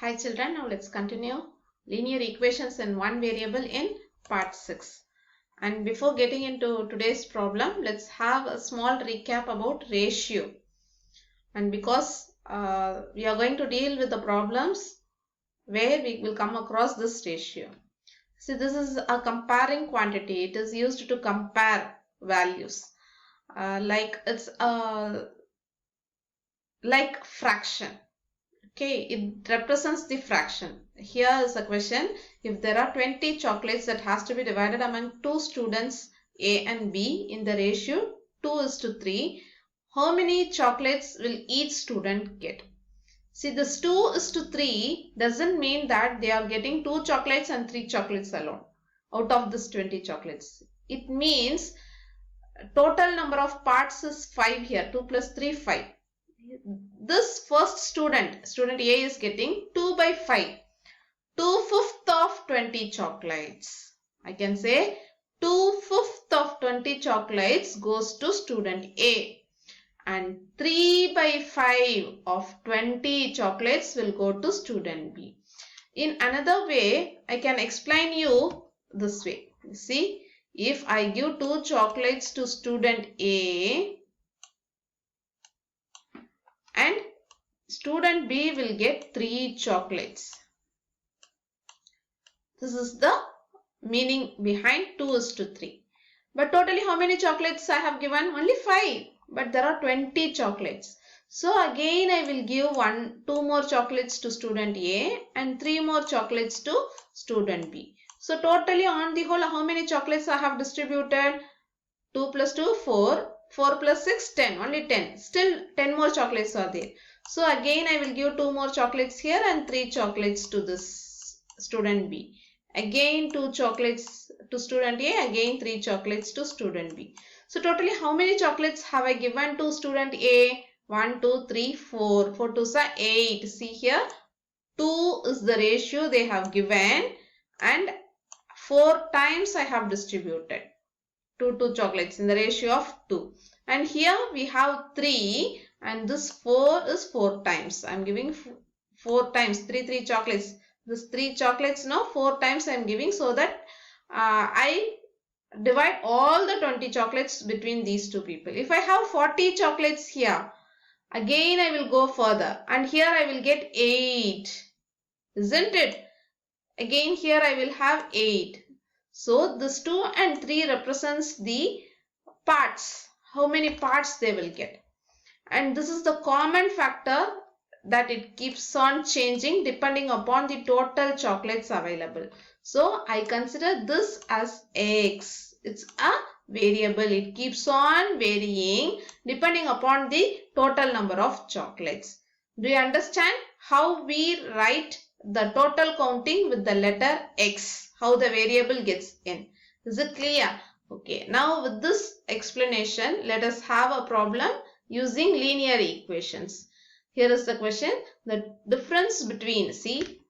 Hi children, now let's continue linear equations in one variable in part 6. And before getting into today's problem, let's have a small recap about ratio. And because we are going to deal with the problems where we will come across this ratio. See, this is a comparing quantity. It is used to compare values. It's like fraction. Okay, it represents the fraction. Here is a question. If there are 20 chocolates that has to be divided among two students A and B in the ratio 2:3, how many chocolates will each student get? See, this 2:3 doesn't mean that they are getting 2 chocolates and 3 chocolates alone out of this 20 chocolates. It means total number of parts is 5 here. 2 plus 3, 5. This first student A is getting 2 by 5. 2/5 of 20 chocolates. I can say 2/5 of 20 chocolates goes to student A. And 3 by 5 of 20 chocolates will go to student B. In another way, I can explain you this way. See, if I give 2 chocolates to student A, and student B will get 3 chocolates. This is the meaning behind 2:3. But totally how many chocolates I have given? Only 5. But there are 20 chocolates. So again I will give 2 more chocolates to student A and 3 more chocolates to student B. So totally on the whole how many chocolates I have distributed? 2 plus 2, 4. 4 plus 6, 10. Only 10. Still 10 more chocolates are there. So again I will give 2 more chocolates here and 3 chocolates to this student B. Again 2 chocolates to student A. Again 3 chocolates to student B. So totally how many chocolates have I given to student A? 1, 2, 3, 4. 4 2s are 8. See here. 2 is the ratio they have given and 4 times I have distributed. 2 chocolates in the ratio of 2. And here we have 3 and this 4 is 4 times. I am giving 4 times 3 chocolates. This 3 chocolates now 4 times I am giving so that I divide all the 20 chocolates between these two people. If I have 40 chocolates here, again I will go further and here I will get 8. Isn't it? Again here I will have 8. So this 2 and 3 represents the parts. How many parts they will get. And this is the common factor that it keeps on changing depending upon the total chocolates available. So I consider this as X. It's a variable. It keeps on varying depending upon the total number of chocolates. Do you understand how we write the total counting with the letter X? How the variable gets in. Is it clear? Okay. Now with this explanation, let us have a problem using linear equations. Here is the question. The difference between, see,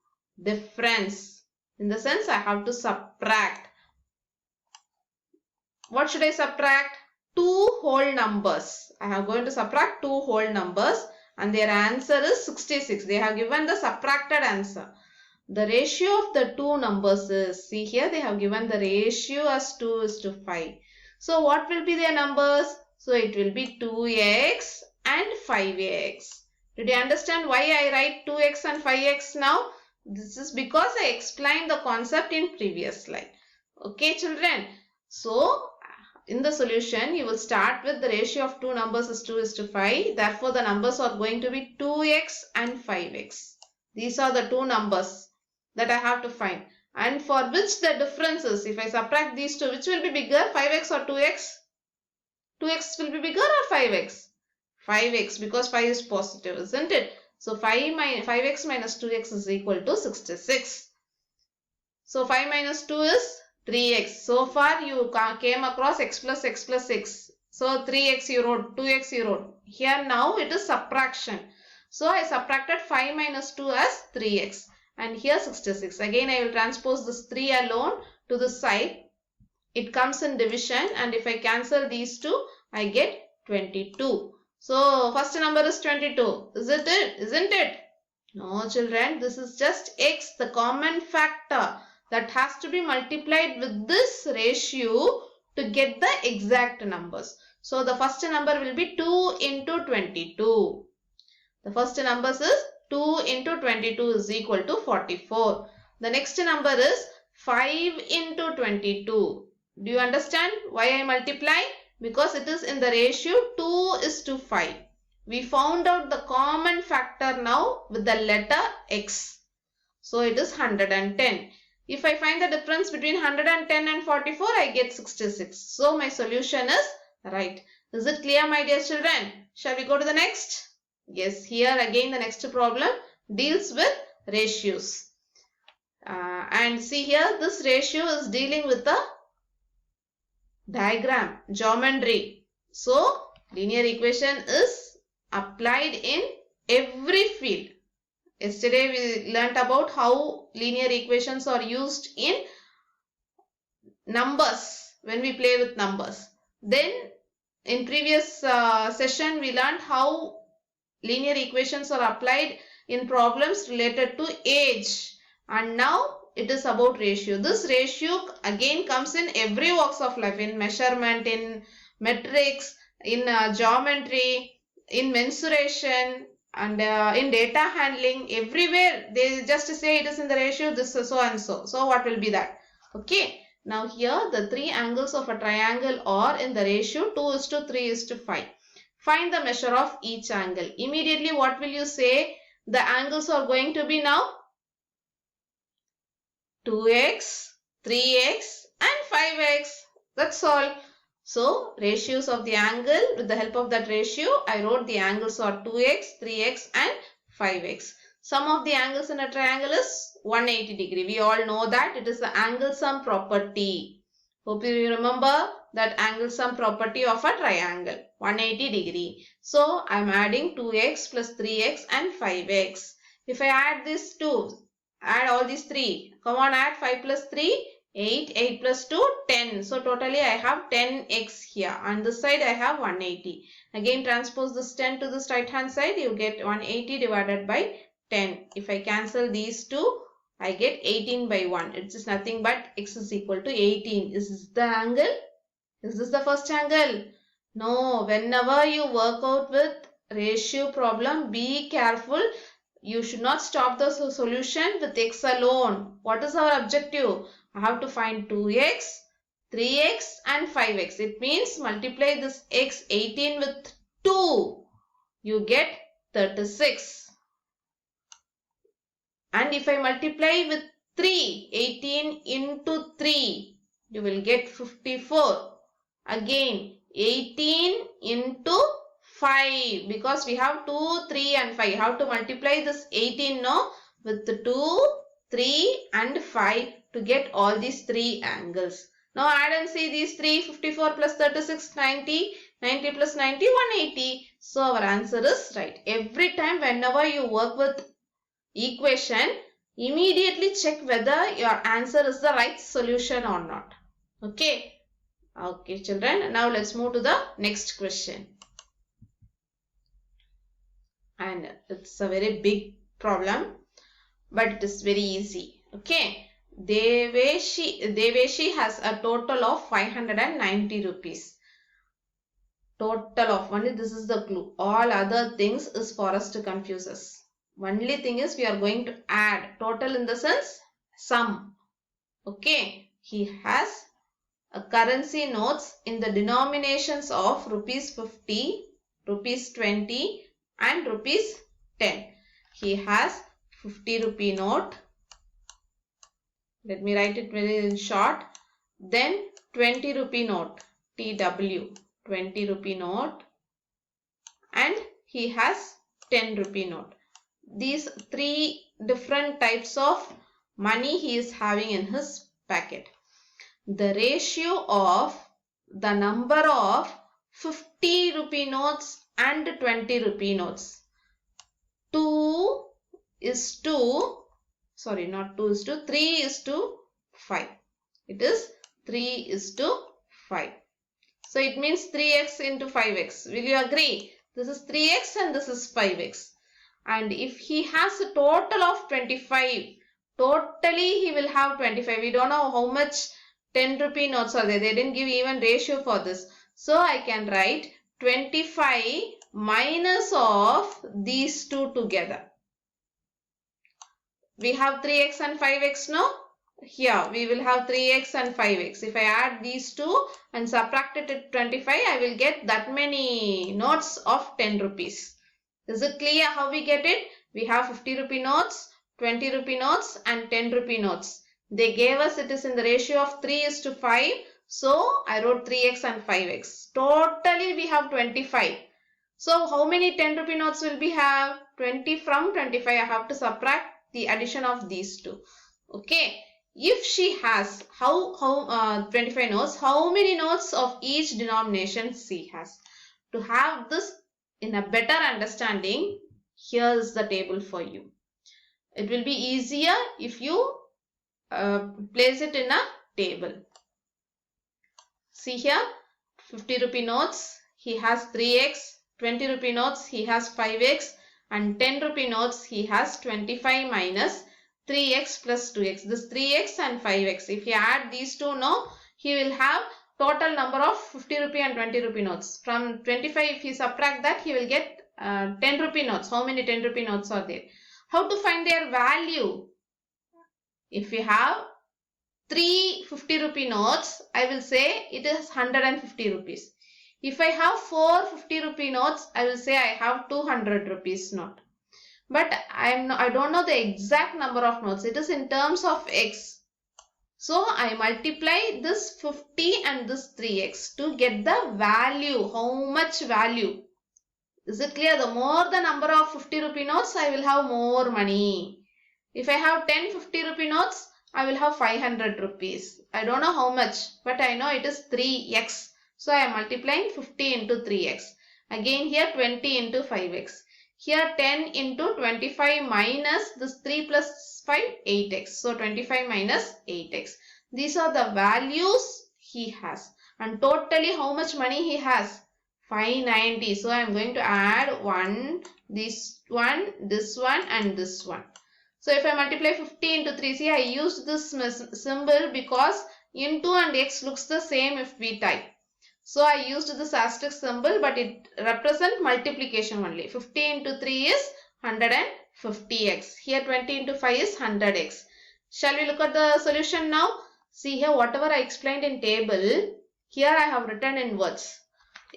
difference. In the sense I have to subtract. What should I subtract? 2 whole numbers. I am going to subtract 2 whole numbers and their answer is 66. They have given the subtracted answer. The ratio of the two numbers is, see here they have given the ratio as 2:5. So what will be their numbers? So it will be 2x and 5x. Did you understand why I write 2x and 5x now? This is because I explained the concept in previous slide. Okay children. So in the solution you will start with the ratio of two numbers is 2:5. Therefore the numbers are going to be 2x and 5x. These are the two numbers that I have to find. And for which the difference is, if I subtract these two, which will be bigger, 5x or 2x? 2x will be bigger or 5x? 5x, because 5 is positive, isn't it? So 5x minus 2x is equal to 66. So 5 minus 2 is 3x. So far you came across x plus 6. So 3x you wrote, 2x you wrote. Here now it is subtraction. So I subtracted 5 minus 2 as 3x. And here 66. Again I will transpose this 3 alone to the side. It comes in division and if I cancel these two, I get 22. So first number is 22. Isn't it? No children, this is just x, the common factor that has to be multiplied with this ratio to get the exact numbers. So the first number will be 2 into 22. The first number is 2 into 22 is equal to 44. The next number is 5 into 22. Do you understand why I multiply? Because it is in the ratio 2:5. We found out the common factor now with the letter x. So it is 110. If I find the difference between 110 and 44, I get 66. So my solution is right. Is it clear, my dear children? Shall we go to the next? Yes, here again the next problem deals with ratios. And see here, this ratio is dealing with the diagram, geometry. So, linear equation is applied in every field. Yesterday we learnt about how linear equations are used in numbers, when we play with numbers. Then in previous session we learnt how linear equations are applied in problems related to age, and now it is about ratio. This ratio again comes in every walks of life, in measurement, in metrics, in geometry, in mensuration, and in data handling. Everywhere they just say it is in the ratio this so and so. So what will be that? Okay. Now here the three angles of a triangle are in the ratio 2:3:5. Find the measure of each angle. Immediately what will you say the angles are going to be now? 2x, 3x and 5x. That's all. So ratios of the angle, with the help of that ratio I wrote the angles are 2x, 3x and 5x. Sum of the angles in a triangle is 180 degree. We all know that it is the angle sum property. Hope you remember that angle sum property of a triangle, 180 degree. So I am adding 2x plus 3x and 5x. If I add these two, add all these three. Come on, add 5 plus 3, 8, 8 plus 2, 10. So totally I have 10x here. On this side I have 180. Again transpose this 10 to this right hand side. You get 180 divided by 10. If I cancel these two, I get 18 by 1. It is nothing but x is equal to 18. Is this the angle? Is this the first angle? No. Whenever you work out with ratio problem, be careful. You should not stop the solution with x alone. What is our objective? I have to find 2x, 3x and 5x. It means multiply this x 18 with 2. You get 36. And if I multiply with 3, 18 into 3, you will get 54. Again 18 into 5, because we have 2, 3 and 5. How to multiply this 18 now with 2, 3 and 5 to get all these three angles. Now add and see these three. 54 plus 36, 90. 90 plus 90, 180. So our answer is right. Every time whenever you work with equation, immediately check whether your answer is the right solution or not. Okay. Okay children, now let's move to the next question. And it's a very big problem, but it is very easy. Okay. Deveshi has a total of 590 rupees. Total of, only this is the clue. All other things is for us to confuse us. Only thing is we are going to add. Total in the sense sum. Okay. He has a currency notes in the denominations of rupees 50, rupees 20 and rupees 10. He has 50 rupee note. Let me write it very short. Then 20 rupee note, TW, 20 rupee note, and he has 10 rupee note. These three different types of money he is having in his packet. The ratio of the number of 50 rupee notes and 20 rupee notes. 2 is to, sorry, not 2 is to, 3 is to 5. It is 3 is to 5. So it means 3x into 5x. Will you agree? This is 3x and this is 5x. And if he has a total of 25, totally he will have 25. We don't know how much 10 rupee notes are there. They didn't give even ratio for this. So I can write 25 minus of these two together. We have 3x and 5x, no? Here we will have 3x and 5x. If I add these two and subtract it at 25, I will get that many notes of 10 rupees. Is it clear how we get it? We have 50 rupee notes, 20 rupee notes and 10 rupee notes. They gave us it is in the ratio of 3:5. So I wrote 3x and 5x. Totally we have 25. So how many 10 rupee notes will we have? 20 from 25. I have to subtract the addition of these two. Okay. If she has 25 notes, how many notes of each denomination she has? To have this in a better understanding, here is the table for you. It will be easier if you place it in a table. See here, 50 rupee notes, he has 3x, 20 rupee notes, he has 5x, and 10 rupee notes, he has 25 minus 3x plus 2x. This 3x and 5x. If you add these two, no, he will have total number of 50 rupee and 20 rupee notes. From 25, if he subtract that, he will get 10 rupee notes. How many 10 rupee notes are there? How to find their value? If we have 3 50 rupee notes, I will say it is 150 rupees. If I have 4 50 rupee notes, I will say I have 200 rupees note. But I don't know the exact number of notes. It is in terms of x. So I multiply this 50 and this 3x to get the value. How much value? Is it clear? The more the number of 50 rupee notes, I will have more money. If I have 10 50 rupee notes, I will have 500 rupees. I don't know how much, but I know it is 3x. So I am multiplying 50 into 3x. Again here 20 into 5x. Here 10 into 25 minus this 3 plus 5, 8x. So 25 minus 8x. These are the values he has. And totally how much money he has? 590. So I am going to add this one and this one. So if I multiply 50 into 3, see I used this symbol because into and x looks the same if we type. So I used this asterisk symbol, but it represents multiplication only. 50 into 3 is 150x. Here 20 into 5 is 100x. Shall we look at the solution now? See here whatever I explained in table, here I have written in words.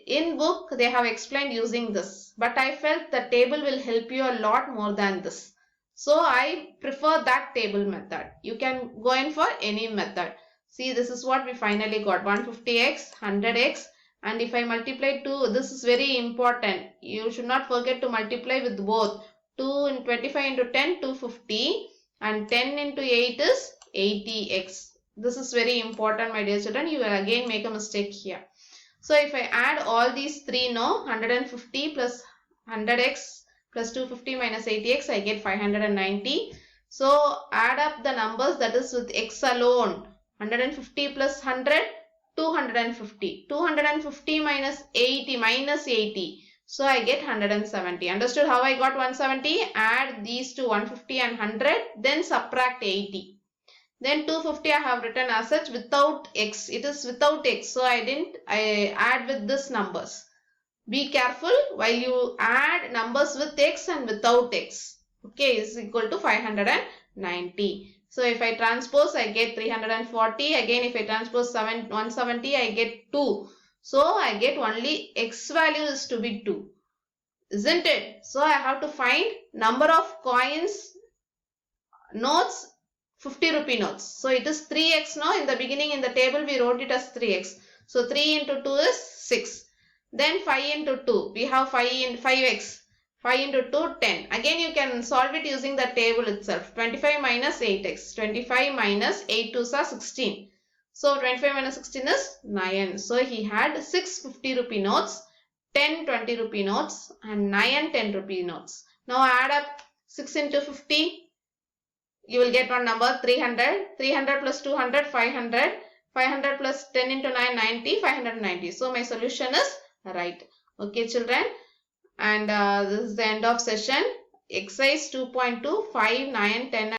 In book they have explained using this, but I felt the table will help you a lot more than this. So I prefer that table method. You can go in for any method. See, this is what we finally got. 150x, 100x, and if I multiply 2, this is very important. You should not forget to multiply with both. 2 in 25 into 10, 250, and 10 into 8 is 80x. This is very important, my dear children. You will again make a mistake here. So if I add all these three, 150 plus 100x plus 250 minus 80x, I get 590. So add up the numbers, that is with x alone. 150 plus 100, 250. 250 minus 80. So I get 170. Understood how I got 170? Add these two, 150 and 100, then subtract 80. Then 250 I have written as such without x. It is without x. So I add with this numbers. Be careful while you add numbers with x and without x. Okay, is equal to 590. So if I transpose, I get 340. Again, if I transpose 170, I get 2. So I get only x value is to be 2. Isn't it? So I have to find number of coins, notes, 50 rupee notes. So it is 3x now. In the beginning in the table we wrote it as 3x. So 3 into 2 is 6. Then 5 into 2. We have 5x. 5 into 2, 10. Again you can solve it using the table itself. 25 minus 8x. 25 minus 8 2s are 16. So 25 minus 16 is 9. So he had 6 50 rupee notes, 10 20 rupee notes and 9 10 rupee notes. Now add up 6 into 50. You will get one number 300. 300 plus 200, 500. 500 plus 10 into 9, 90. 590. So my solution is right. Okay children. And this is the end of session. exercise 2.2, 5, 9, 10